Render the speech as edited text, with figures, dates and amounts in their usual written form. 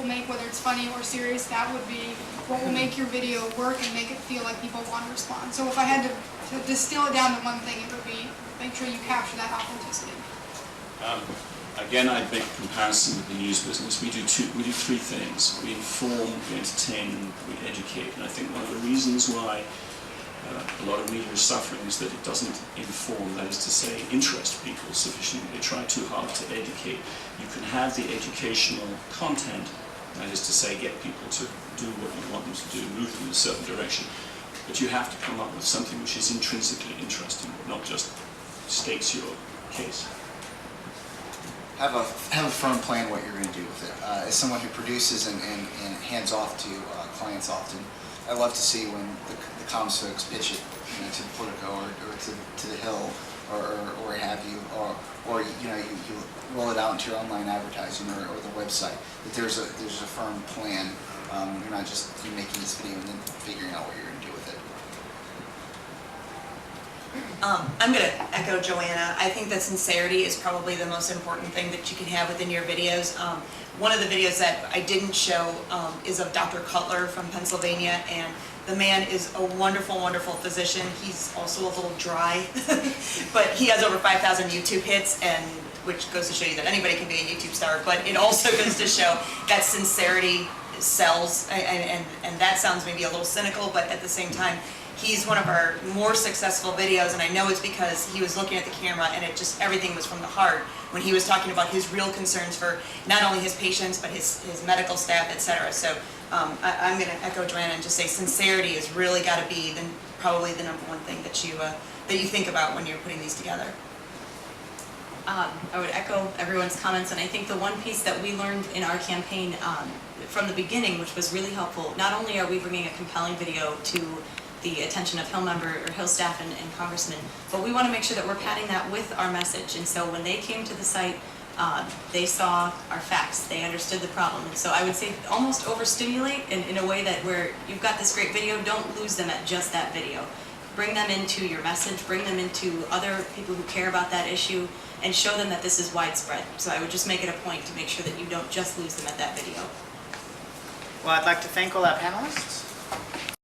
will make, whether it's funny or serious, that would be what will make your video work and make it feel like people want to respond. So if I had to distill it down to one thing, it would be make sure you capture that authenticity. Again, I'd make a comparison with the news business. We do three things. We inform, we entertain, and we educate. And I think one of the reasons why a lot of media is suffering is that it doesn't inform, that is to say, interest people sufficiently. They try too hard to educate. You can have the educational content, that is to say, get people to do what you want them to do, move them in a certain direction. But you have to come up with something which is intrinsically interesting, not just states your case. Have a firm plan what you're going to do with it. As someone who produces and hands off to clients often, I love to see when the comms folks pitch it, to the Politico or to the Hill or what have you, or you roll it out into your online advertising or the website. That there's a firm plan. You're not just making this video and then figuring out what you're going to do with it. I'm going to echo Joanna. I think that sincerity is probably the most important thing that you can have within your videos. One of the videos that I didn't show is of Dr. Cutler from Pennsylvania, and the man is a wonderful, wonderful physician. He's also a little dry, but he has over 5,000 YouTube hits, and which goes to show you that anybody can be a YouTube star, but it also goes to show that sincerity sells, and that sounds maybe a little cynical, but at the same time, he's one of our more successful videos, and I know it's because he was looking at the camera and it just, everything was from the heart when he was talking about his real concerns for not only his patients, but his medical staff, etc. So I'm going to echo Joanna and just say sincerity has really got to be probably the number one thing that you think about when you're putting these together. I would echo everyone's comments, and I think the one piece that we learned in our campaign from the beginning, which was really helpful, not only are we bringing a compelling video to the attention of Hill member or Hill staff and congressmen, but we want to make sure that we're padding that with our message. And so when they came to the site, they saw our facts, they understood the problem. And so I would say almost overstimulate in a way that where you've got this great video, don't lose them at just that video. Bring them into your message, bring them into other people who care about that issue, and show them that this is widespread. So I would just make it a point to make sure that you don't just lose them at that video. Well, I'd like to thank all our panelists.